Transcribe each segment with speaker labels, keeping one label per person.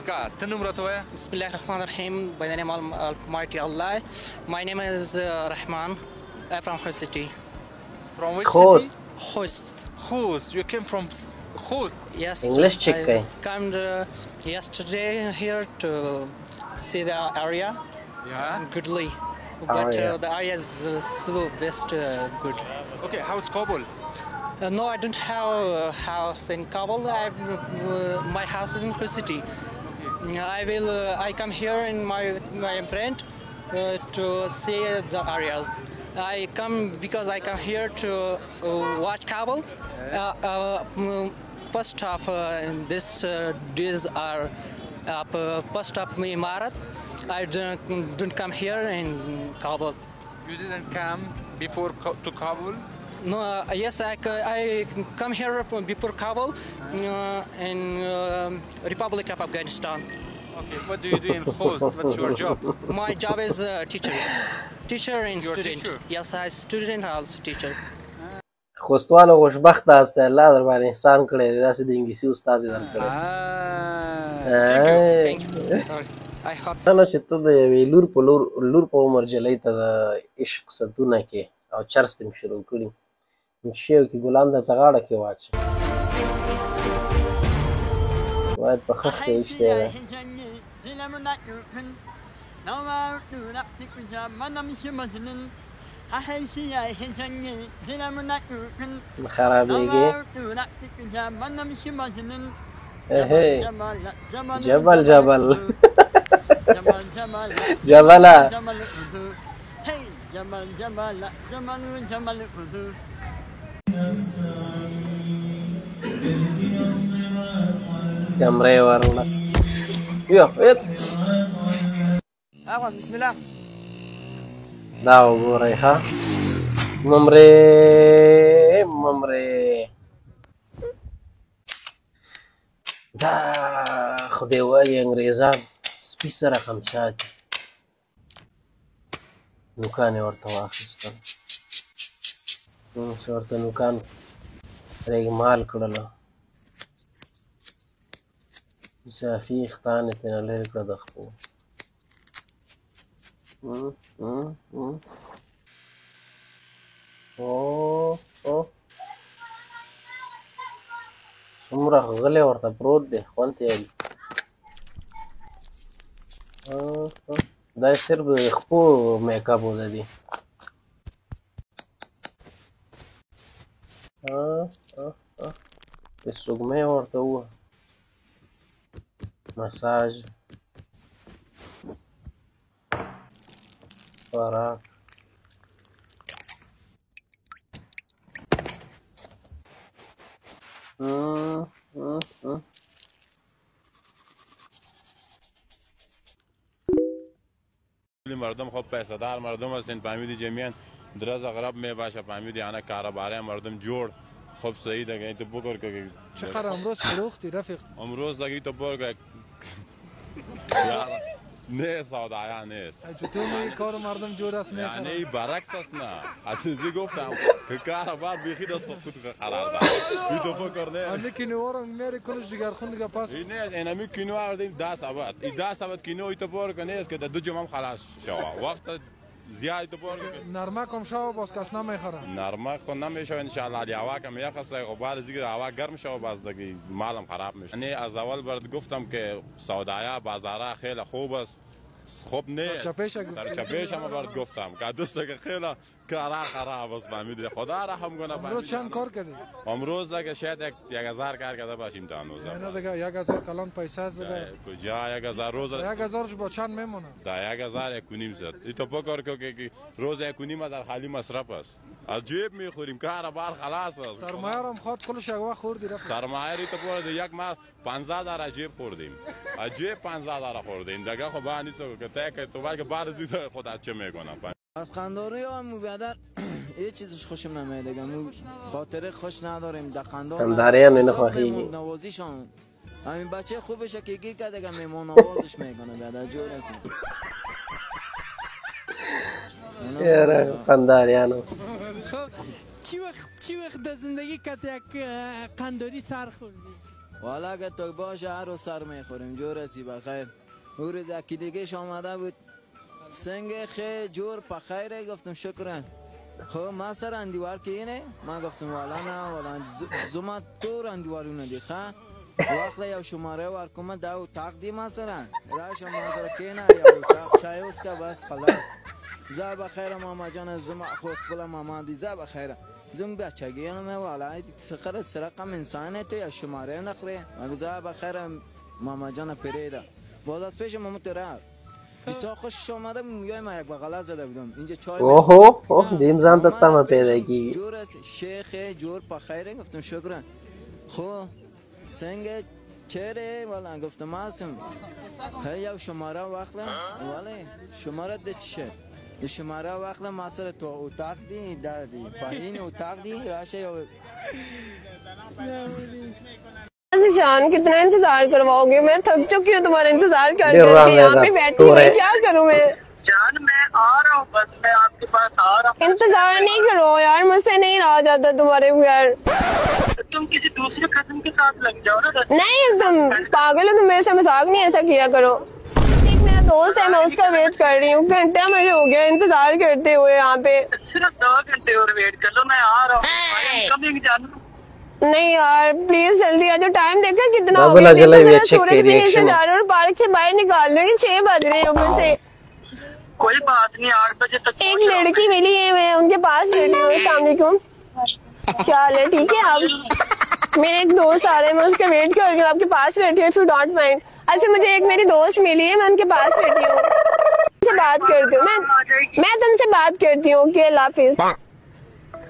Speaker 1: Ka, tanum ratawaya?
Speaker 2: Bismillah ar-Rahman ar-Rahim. By the name of Almighty Allah. My name is Rahman. I'm from Khost city.
Speaker 1: From which
Speaker 3: Khost.
Speaker 1: city?
Speaker 2: Khost.
Speaker 1: Khost. You came from Khost?
Speaker 2: Yes.
Speaker 3: English check
Speaker 2: I came yesterday here to see the area.
Speaker 1: Yeah.
Speaker 2: Goodly. But
Speaker 3: yeah.
Speaker 2: the area is so best good.
Speaker 1: Okay, how's Kabul?
Speaker 2: No, I don't have a house in Kabul. My house is in Khost city. I come here in my friend to see the areas. I come because I come here to watch Kabul. First of this days are first of Imarat. I don't come here in Kabul.
Speaker 1: You didn't come before to Kabul?
Speaker 2: No, yes, I come here before Kabul in Republic of Afghanistan.
Speaker 1: Okay, what do you do in Khost? What's your job?
Speaker 2: My job is teacher. Teacher and
Speaker 1: You're a
Speaker 2: student.
Speaker 1: teacher?
Speaker 2: Yes, I student also teacher.
Speaker 3: خوستوالو خوشبخت هستی الله در بر احسان کړی دی داسې د انګلیسي استاد یې درکړی
Speaker 2: Thank you. I hope.
Speaker 3: نو چې ته د یوې لور په عمر جلۍ ته د عشق سدونه کې او چرس تم شروع کړي نو شیو کې ګلان د ته غاړه کې واچي باید په خښ کې ایشتی دی خرابېږي جبل جبل جبله کمرې ورله یو ویت
Speaker 4: اغوز بسم الله
Speaker 3: دا وګورئ ښه ممرې دا خدای وایي انګریزان سپي سره غم ساتي نوکان یې ورته واخیستل چې ورته نوکان رېګمال کړله اضافي ویښتان یې ترېنه لرې کړه د خپو څومره غلی ورته پروت دی خوند یې دا یې صرف د خپو میک اپ و د دې د سپوږمۍ ورته ووه مساج خوراک
Speaker 5: مردم خب پیسه‌دار مردم هستند فهمیدی جمیعاً درز اغرب می باشه فهمیدی انا کارباره مردم جوړ خب صحیح دیگه تو بکر که
Speaker 4: چقدر امروز فروختی رفیق
Speaker 5: امروز دیگه تو بکر نه سودایا نیست
Speaker 4: چطور میگی کار مردم جور است میخرن
Speaker 5: یعنی برعکس است نه عزیزی گفتم که کاربار بیخی دست خود قرار داد بی تو فکر نه
Speaker 4: امی کینوارم میری کنش جگرخون دیگه پس
Speaker 5: نه اینمی کینو آوردیم 10 سبت این 10 سبت کینو ایت بار کنه است که دو جمعه خلاص شوا وقت زیاد تو بار
Speaker 4: نرمه کم شو باز کس نمیخره
Speaker 5: نرمه خود نمیشه ان شاء الله دی هوا کم یخسته غبار زیگر هوا گرم شو باز دیگه مالم خراب میشه یعنی از اول برات گفتم که سودایا بازارا خیلی خوب است خوب نیست سرچپیش هم برات گفتم که دوست که خیلی کارا خراب است فهمیدی خدا رحم کنه
Speaker 4: امروز چند کار کردی
Speaker 5: امروز دیگه شاید 1000 کار کرده باشیم تا هنوز
Speaker 4: نه دیگه 1000 کلان پیسه است دیگه
Speaker 5: کجا 1000 روز
Speaker 4: 1000 با چند میمونه
Speaker 5: دا 1000 1.5 صد ای تو پکر که روز 1.5 خالی مصرف است از جیب میخوریم کار بار خلاص است
Speaker 4: سرمایه هم خود کلش یگوا خوردی رفت
Speaker 5: سرمایه ری تو پور یک ماه 15000 جیب خوردیم از جیب 15000 خوردیم دیگه خب با نیست که تو وقت بعد دیگه خدا چه میکنم
Speaker 6: از قنداری هم بیادر یه چیزش خوشم نمیاد دیگه خاطره خوش نداریم در
Speaker 3: قنداری هم نخواهی
Speaker 6: نوازیشان همین بچه خوبشه که گیر که دیگه میمون نوازش میکنه بیادر جور هستیم
Speaker 3: یاره قنداریانو
Speaker 7: چی وقت در زندگی که یک قنداری سر خوردی؟
Speaker 6: والا که تو باشه هر روز سر میخوریم جو رسی بخیر. او روز یکی دیگه آمده بود سنگ خیلی جور بخیره گفتم شکرن. خب ما سر اندیوار که اینه من گفتم والا نه والا زما تو اندیوار اونه دیخه وقت یو شماره ورکومه دو تاق دی مثلا راشم منظر که نه یو تاق شایوز که بس خلاص زا بخیر ماما جان زما خوش بلا ماما دی زا بخیر زم بچگی نه والا سقر سرقم انسانه تو یا شماره نخره مگه زا بخیر ماما جان پریدا باز از پیش ماما تو را بسیار خوش آمده میگم ما یک بغلا زده بودم اینجا چای
Speaker 3: اوه دیم زن دادم پیدا کی
Speaker 6: جور است شیخ جور بخیر گفتم شکران خو سنگ چهره والا گفتم هستم هی شماره وقت ولی شماره ده چیه شماره وقت ما سر تو اتاق دی دادی پایین اتاق دی راشه یا
Speaker 7: जान कितना इंतजार करवाओगे मैं थक चुकी हूँ तुम्हारा इंतजार कर यहाँ पे बैठी हूँ क्या करूँ मैं
Speaker 8: जान मैं आ रहा हूँ बस मैं आपके पास आ रहा हूँ
Speaker 7: इंतजार नहीं करो यार मुझसे नहीं रहा जाता तुम्हारे बगैर
Speaker 8: तुम किसी दूसरे कदम के साथ लग जाओ ना
Speaker 7: नहीं तुम पागल हो तुम मेरे से मजाक नहीं ऐसा किया करो एक मेरा दोस्त है मैं उसका वेट कर रही हूँ घंटा मुझे हो गया इंतजार करते हुए यहाँ पे
Speaker 8: सिर्फ 2 घंटे और वेट कर लो मैं आ रहा हूँ कमिंग जानू
Speaker 7: नहीं यार प्लीज जल्दी आ जाओ टाइम देखा कितना हो
Speaker 3: डबल अजला
Speaker 7: गया
Speaker 3: भी अच्छे के रिएक्शन
Speaker 7: जा रहे और पार्क से बाहर निकाल दोगे 6 बज रहे हैं ऊपर से
Speaker 8: कोई बात नहीं 8 बजे तक
Speaker 7: एक लड़की मिली है मैं उनके पास बैठी हूँ अस्सलामुअलैकुम क्या हाल है ठीक है आप मेरे एक दोस्त आ रहे हैं मैं उसका वेट कर रही हूँ आपके पास बैठी हूँ इफ यू डोंट माइंड अच्छा मुझे एक मेरी दोस्त मिली है मैं उनके पास बैठी हूँ तुमसे बात करती हूँ मैं तुमसे बात करती हूँ ओके अल्लाह हाफिज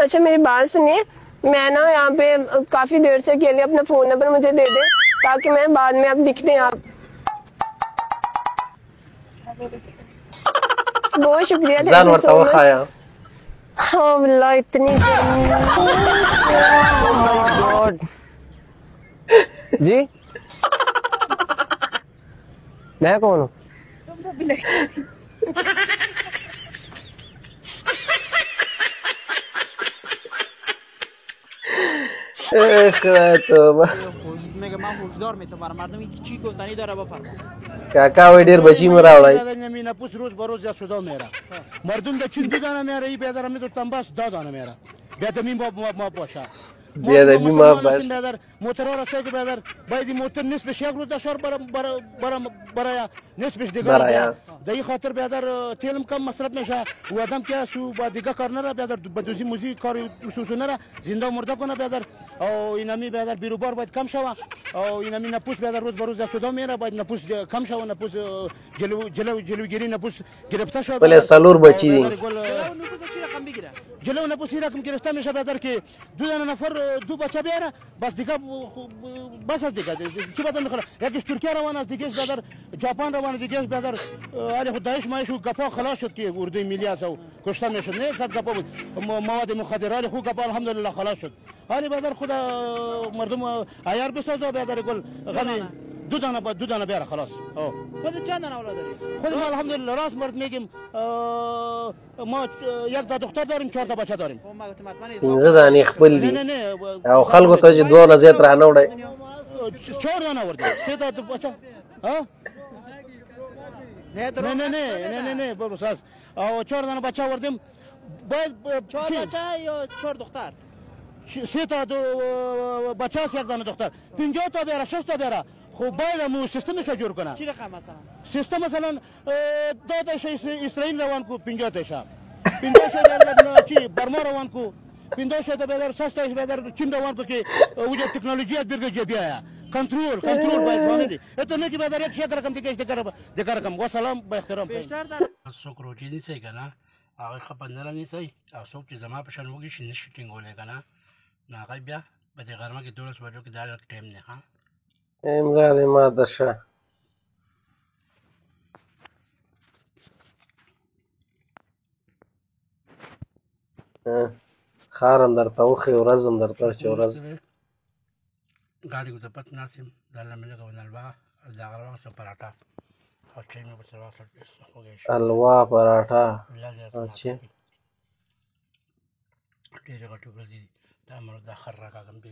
Speaker 7: अच्छा मेरी बात सुनिए मैं ना यहाँ पे काफी देर से के लिए अपना फोन नंबर मुझे दे दे ताकि मैं बाद में आप लिख दें आप बहुत शुक्रिया
Speaker 3: जान वरता खाया
Speaker 7: हाँ वल्लाह इतनी गॉड
Speaker 9: जी मैं कौन हूँ
Speaker 3: काका वही ढेर बची मरा उड़ाई
Speaker 10: मीना पुस रोज बरोज या सुदा मेरा मर्दुम द चिंदी दाना मेरा ई बेदर हमने तो तंबास दाना मेरा बेदमी मा पोशा
Speaker 3: बेदमी मा बाश
Speaker 10: बेदर मोटर और से के बेदर भाई दी मोटर निस्बत शेगलो द शर बरा निस्बत दिगा दही खातर बेदर तेलम कम मसरफ में शा वदम क्या सु बादिगा करना रा बेदर बदुसी मुजी कर सुसुना जिंदा मुर्दा को ना बेदर او اینمی بیادر بیروبار باید کم شوه او اینمی نپوس بیادر روز بروز صدا میره باید نپوس کم شوه نپوس جلوگیری نپوس گرفته شوه
Speaker 3: بله سالور بچی دی
Speaker 10: جلو نپوس رقم گرفته میشه بیادر که 2 نفر 2 بچه بیاره بس دیگه بس از دیگه چی بدن میخوره یکیش ترکیه روان است دیگهش بیادر ژاپن روان دیگهش بیادر علی خود داعش مایشو گپا خلاص شد که اردوی ملی است و کشته میشد نه صد گپا بود مواد مخدرات خوب گپا الحمدلله خلاص شد حالی بیادر خدا مردم عیار بسازه بیادر گل غمی 2 دانه بیاره خلاص
Speaker 11: خودت چند دانه اولاد داری؟
Speaker 10: خود ما الحمدلله راست مرد میگیم ما 1 دختر داریم 4 بچه داریم
Speaker 3: 15 دانې خپل دي او خلکو ته چې 2 نه زیات رانه وړي
Speaker 10: 4 دانه ورته 3 بچه ها نه بس او 4 دانه بچه وردیم باید
Speaker 11: 4 بچه یا 4 دختر
Speaker 10: 3 بچه 1 دانه دختر 50 تا بیاره 60 تا بیاره خب باید مو سیستمش رو جور کنه
Speaker 11: چی رقم مثلا
Speaker 10: سیستم مثلا 10 تاش اسرائیل روان کو 50 تاش 50 تا چی برما روان کو 50 تا بیادر 60 تاش بیادر چین روان کو که وجه تکنولوژی از برگه جبیا کنترل باید فهمیدی تو نه که بیادر یک شکر رقم دیگه دیگه رقم و سلام با احترام
Speaker 11: بیشتر در
Speaker 12: څوک روټي نیسي کنه هغه خپندره نیسي او څوک چې زما په شان وږي شي نشي ټینګولی کنه نو هغه بیا په دې غرمه کې 12 بجو کې دا لږ ټایم دی ها
Speaker 3: امرا دې ماته شه خارم درته وخی ورځم درته چې ورځ
Speaker 12: गाड़ी को तो पत नासिम दाल में लगा बनलवा दागरवा से पराठा और चाय में बसवा हो गया
Speaker 3: हलवा पराठा अच्छा
Speaker 12: ډېر غټو ورځې تا مر د خر راکاګم به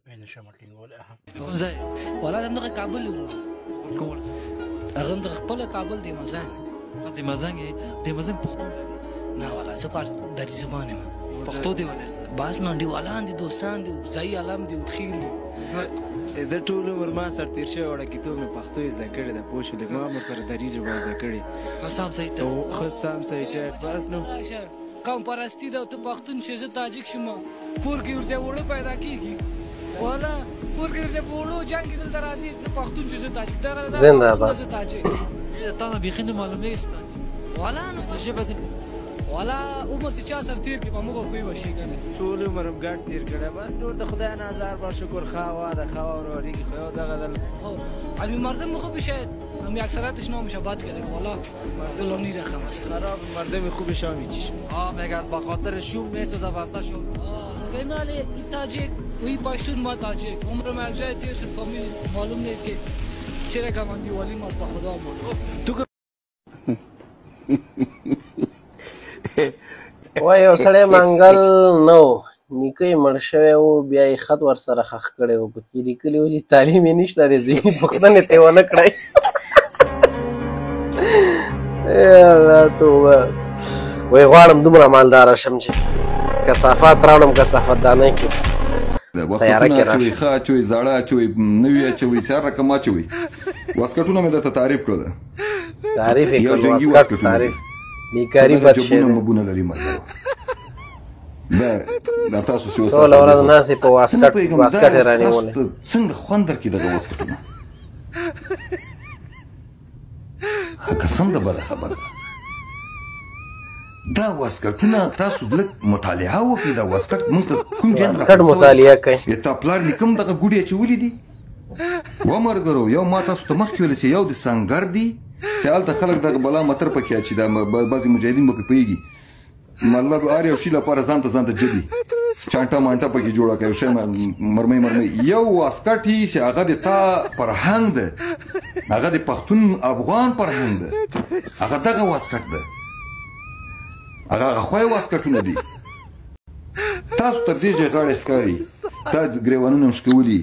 Speaker 12: بین شما ټینګول
Speaker 13: کوم ځای ولا دغه کابل کوم هغه د خپل کابل دی مزنګ د مزنګ پښتون نه ولا څه پاره د دې زمانه پښتو دی ولا باس نه دی ولا دي دوستان دي ځای علم دي خیر
Speaker 6: د ټول عمر ما سره تیر شوی وړه کتاب مې پښتو زده کړې ده پوه شولې ما سره دري ژبه زده کړې
Speaker 13: خاصام سایت
Speaker 6: خاصام سایت بس نو
Speaker 13: قوم پرستی ده ته پښتون شې زه تاجک شم پور کې ورته وړو پیدا کیږي ولا پور کې ورته وړو جنگ دل درازي ته پښتون شې زه تاجک ده
Speaker 3: زنده باد
Speaker 13: تا نه بيخینه معلومه است ولا نو تجربه ولا عمر چې چا سره تیر کې په موږ خو وي شي کنه
Speaker 6: ټول عمر هم ګډ تیر کړه بس نور د خدای نظر بر شکر خوا د خوا وروري کې خو دغه دل
Speaker 13: علي مردم خوب شاید هم اکثرتش نامش آباد کرده والا فلانی رقم است
Speaker 6: خراب مردم خوب شامی چیش
Speaker 13: میگه از بخاطر شوم میسوزه واسطه شو ولی تاجیک وی پشتون ما تاجیک عمرم از جای تیر شد فامیل معلوم نیست که چرا کمان دیوالی ما با خدا ما
Speaker 6: تو
Speaker 3: وای یو سړی منګل نو نیکه یې مړ شوی و بیا یې خط ورسره ښخ کړی و پکې لیکلي و چې تعلیم یې نشته دی ذهني پوښتنې ته یې ونه کړی الله توبه وایي غواړم دومره مالداره شم چې کثافات راوړم کثافت دانۍ کې تیاره کې راشم
Speaker 14: ښه اچوئ زاړه اچوئ نوي اچوئ هر رقم اچوئ واسکټونه مې درته تعریف کړل
Speaker 3: تعریف یې کړل واسکټ تعریف بیکاري بد شی دی
Speaker 14: مبونه لري ملګرو دا تاسو چې اوس
Speaker 3: ټوله ورځ ناستې په واسکټ یې رانیولی
Speaker 14: څنګه خوند درکړي دغه واسکټونه قسم د بده خبره دا واسکټونه تاسو لږ مطالعه وکړئ دا واسکټ موږ ته کوم
Speaker 3: واسکټ مطالعه کوئ
Speaker 14: تا پلار دې کوم دغه ګوډې اچولي دي ومرګرو یو ما تاسو ته مخکې ویلې چې یو د سنګر دی چې هلته خلک دغه بلا متر پکې اچي دا بعضې مجاهدین به پرې پوهېږي مطلب هر یو شي لپاره ځان ته جدي چانټه مانټه پکې جوړه کړه یو شی مرمۍ یو واسکټ چې هغه د تا فرهنګ ده هغه د پښتون افغان فرهنګ ده هغه دغه واسکټ ده هغه خوی واسکټونه دي تاسو تر دې چې غاړې ښکاري تا ګریوانونه هم شکولي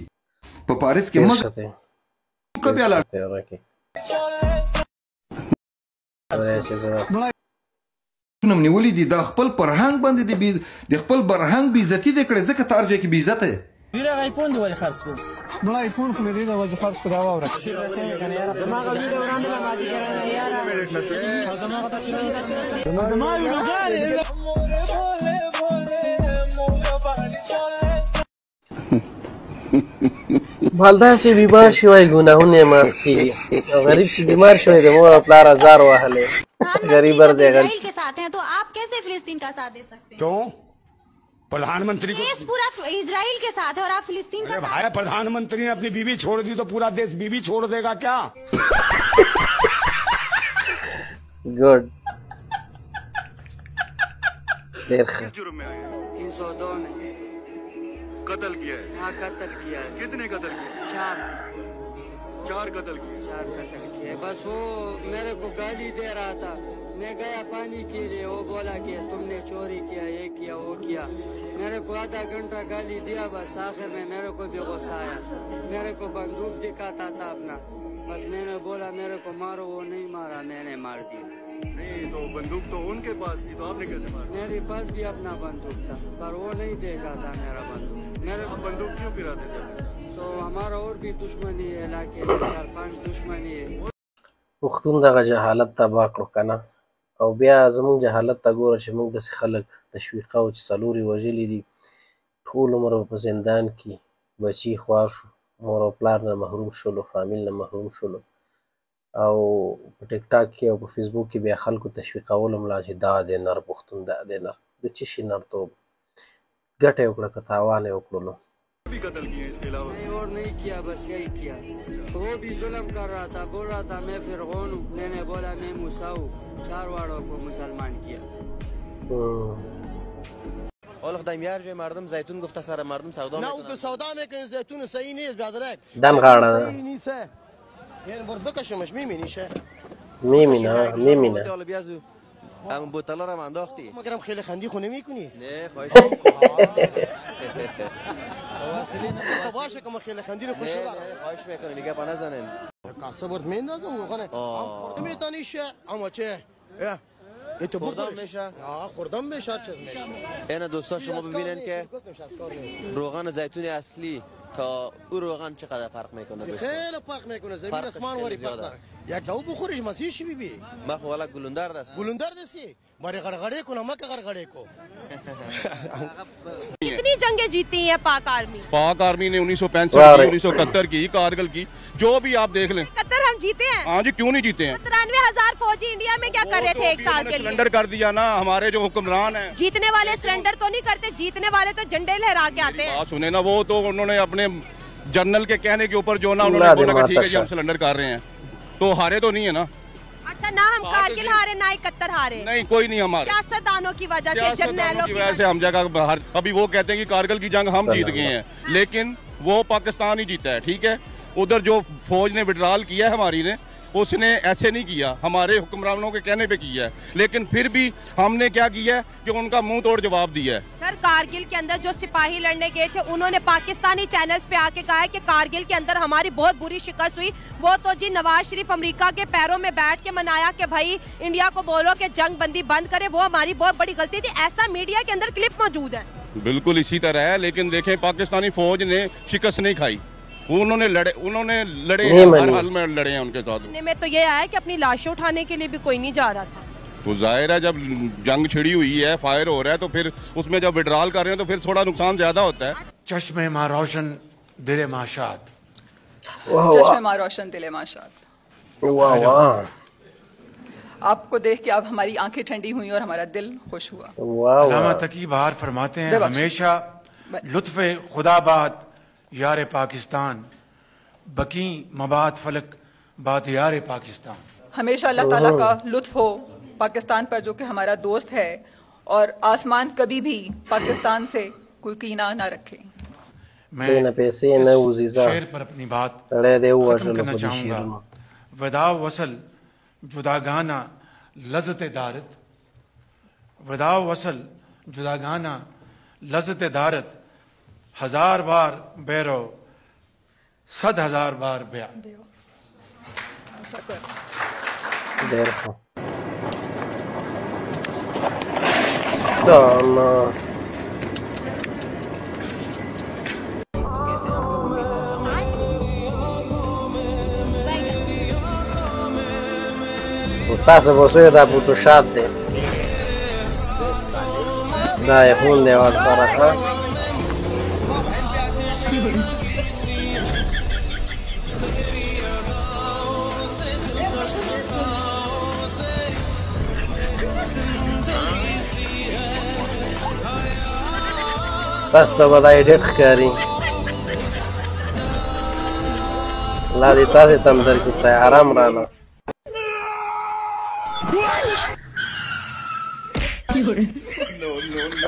Speaker 14: په پاریس کې مګ نم نیولې دي دا خپل فرهنګ باندې د خپل فرهنګ بې عزتي دې کړې ځکه ته هر ځای کې بې عزته یې
Speaker 11: ډېر آیفون دې ولې خرڅ کړو مړه آیفون خو مې دې د وجې خرڅ کړو دا واوره زما غوږ دې وړاندې له مازدیګر نه یاره زما ویډیوګانې
Speaker 3: مالدار چې بیمار شي وای ګناهونه یې معاف کېږي او غریب چې بیمار شوی د مور او پلار ازار وهلی غریب हर जगह
Speaker 15: के साथ हैं तो आप कैसे फिलिस्तीन का साथ दे सकते हैं
Speaker 16: क्यों प्रधानमंत्री को
Speaker 15: देश पूरा इजराइल के साथ है और आप फिलिस्तीन का
Speaker 16: भाई प्रधानमंत्री ने अपनी बीवी छोड़ दी तो पूरा देश बीवी छोड़ देगा क्या
Speaker 3: गुड
Speaker 17: 302 ने कत्ल किया है हाँ कत्ल किया है कितने कत्ल किए 4 कत्ल किए बस वो मेरे को गाली दे रहा था मैं गया पानी के लिए वो बोला कि तुमने चोरी किया ये किया वो किया मेरे को आधा घंटा गाली दिया बस आखिर में मेरे को भी गुस्सा आया मेरे को बंदूक दिखाता था अपना बस मैंने बोला मेरे को मारो वो नहीं मारा मैंने मार दिया नहीं तो बंदूक तो उनके पास थी तो आपने कैसे मारा मेरे पास भी अपना बंदूक था पर वो नहीं देखा था मेरा बंदूक मेरे बंदूक क्यों गिराते थे तो हमारा और भी दुश्मनी है इलाके में 4-5 दुश्मनी है
Speaker 3: پښتون دغه جهالت تباه کړو که نه او بیا زموږ جهالت ته ګوره چې موږ داسې خلک تشویقوو چې څلور یې وژلي دي ټول عمر په زندان کې بچي خوار شو مور او پلار نه محروم شولو فامیل نه محروم شولو او په ټیک ټاک کې او په فیسبوک کې بیا خلکو تشویقول ملا چې دا دی نر پښتون دا دی نر د څه شي نرتوب ګټه یې وکړه که تاوان یې وکړلو
Speaker 17: भी कत्ल किए इसके अलावा नहीं और नहीं किया बस यही किया वो भी जुल्म कर रहा था बोल रहा था मैं फिरौन हूँ मैंने बोला मैं मूसा हूँ 4 वालों को मुसलमान किया
Speaker 18: اول خدای میار جو مردم زیتون گفته سر مردم سودا
Speaker 10: نه او که سودا میکنه زیتون صحیح نیست برادرک
Speaker 3: دم غاړه
Speaker 10: صحیح نیست یعنی برد بکشمش میمینیشه
Speaker 3: میمینه میمینه
Speaker 18: حالا بیازو ام بوتلا رو انداختی
Speaker 10: مگرم خیلی خندی خونه میکنی
Speaker 18: نه خواهش
Speaker 10: باشه که خیلی خندین خوش شد.
Speaker 18: خواهش میکنم دیگه پا نزنین.
Speaker 10: کاسبورت میندازم روغن. خوردم میتونیشه اما چه؟ تو
Speaker 18: خوردم میشه؟
Speaker 10: خوردم میشه چیز میشه.
Speaker 18: این دوستا شما ببینن که روغن زیتون اصلی تا او روغن چقدر فرق میکنه دوستا.
Speaker 10: خیلی فرق میکنه زمین اسمان وری فرق داره. یک دو بخوریش مسیحی بیبی.
Speaker 18: ما خو والا گلوندر دست.
Speaker 10: گلوندر دستی؟ ماری गड़गड़े को नमक गड़गड़े को
Speaker 7: कितनी जंगें जीती हैं पाक आर्मी?
Speaker 19: पाक आर्मी ने 1965 की, 1971 की, कारगिल की, जो भी आप देख लें।
Speaker 7: 71 हम जीते हैं?
Speaker 19: हाँ जी, क्यों नहीं जीते हैं?
Speaker 7: 93,000 फौजी इंडिया में क्या कर रहे थे एक साल के लिए?
Speaker 19: सरेंडर कर दिया ना हमारे जो हुक्मरान हैं।
Speaker 7: जीतने वाले सरेंडर तो नहीं करते, जीतने वाले तो झंडे लहरा के आते हैं।
Speaker 19: बात सुने ना, वो तो उन्होंने अपने जनरल के कहने के ऊपर जो ना उन्होंने बोला कि ठीक है जी हम सरेंडर कर रहे हैं, तो हारे तो नहीं है ना।
Speaker 7: अच्छा, ना हम कारगिल हारे ना 71 हारे।
Speaker 19: नहीं, कोई नहीं हमारे
Speaker 7: सियासतदानों की वजह से, जर्नैलों की वजह से
Speaker 19: हम जगह बाहर। अभी वो कहते हैं कि कारगिल की जंग हम जीत गए हैं, लेकिन वो पाकिस्तान ही जीता है। ठीक है, उधर जो फौज ने विड्रॉल किया है हमारी ने, उसने ऐसे नहीं किया, हमारे हुक्मरानों के कहने पे किया है, लेकिन फिर भी हमने क्या किया है कि उनका मुंह तोड़ जवाब दिया है।
Speaker 7: सर, कारगिल के अंदर जो सिपाही लड़ने गए थे उन्होंने पाकिस्तानी चैनल्स पे आके कहा है कि कारगिल के अंदर हमारी बहुत बुरी शिकस्त हुई। वो तो जी नवाज शरीफ अमेरिका के पैरों में बैठ के मनाया कि भाई इंडिया को बोलो कि जंग बंदी बंद करे, वो हमारी बहुत बड़ी गलती थी। ऐसा मीडिया के अंदर क्लिप मौजूद है।
Speaker 19: बिल्कुल इसी तरह है, लेकिन देखें पाकिस्तानी फौज ने शिकस्त नहीं खाई, उन्होंने लड़े हर हाल में लड़े हैं उनके साथ।
Speaker 7: में तो ये आया कि अपनी लाशें उठाने के लिए भी कोई नहीं जा रहा था।
Speaker 19: तो जाहिर है जब जंग छिड़ी हुई है, फायर हो रहा है, तो फिर उसमें जब विड्रॉल कर रहे हैं तो फिर थोड़ा नुकसान ज्यादा होता है।
Speaker 20: चश्मे माँ रोशन दिले माशात,
Speaker 21: चश्मे माँ रोशन दिले माशात। आपको देख के अब हमारी आंखें ठंडी हुई और हमारा दिल खुश हुआ।
Speaker 20: अल्लामा तकी बहार फरमाते हैं, हमेशा लुत्फ़े खुदाबाद यार पाकिस्तान, बकी मबाद फलक बात यार पाकिस्तान।
Speaker 21: हमेशा अल्लाह ताला का लुत्फ हो पाकिस्तान पर, जो कि हमारा दोस्त है, और आसमान कभी भी पाकिस्तान से कोई कीना ना रखे।
Speaker 3: मैं पैसे न उजीजा
Speaker 20: शेर पर अपनी बात
Speaker 3: खत्म
Speaker 20: करना चाहूँगा। वदा वसल जुदागाना लज़्ज़त दारत, वदा वसल जुदागाना लज़्ज़त दारत, 1000 बार बैरो 100,000 बार ब्या।
Speaker 3: देखो तो tasa bosoyo da Photoshop de da ya funde wa صراحة تاسو ته به دا ایډیټ ښکاري لا دې تاسې ته هم درکړي طیاره هم راله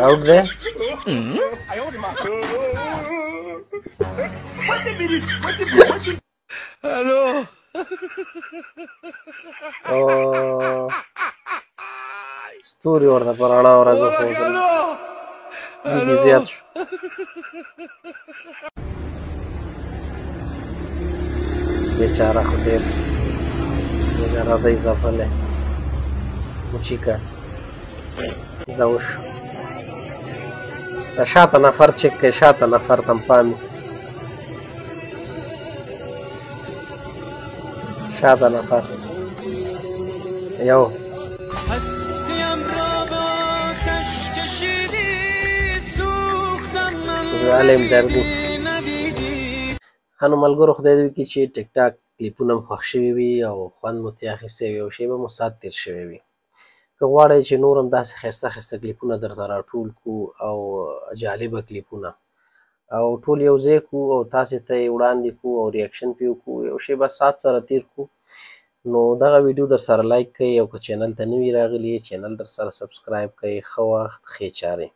Speaker 3: Out there?
Speaker 11: Hello.
Speaker 3: Oh, ستوري ورته پرانا ورځو خوبل دې زیات شو بیچاره خو ډېر بیچاره د اضافه له موچیکا زوش شاته نفر چک کې شاته نفر تم پامي شاته نفر یو ظالم دردو خانو ملګرو خدای دې وکړي چې ټیک ټاک کلیپونه مو خوښ شوي وي او خوند مو ترې اخیستی وي او شیبه مو ساعت تېر شوی وي که غواړئ چې نور هم داسې ښایسته ښایسته کلیپونه درته راټول کړو او جالبه کلیپونه او ټول یو ځای کړو او تاسې ته یې وړاندې کړو او ریاکشن پرې وکړو یو شیبه ساعت سره تېر کړو نو دغه ویډیو در سره لایک کړئ او که چینل ته نوي راغلي چینل در سره سبسکرایب کړئ ښه وخت ښې چارې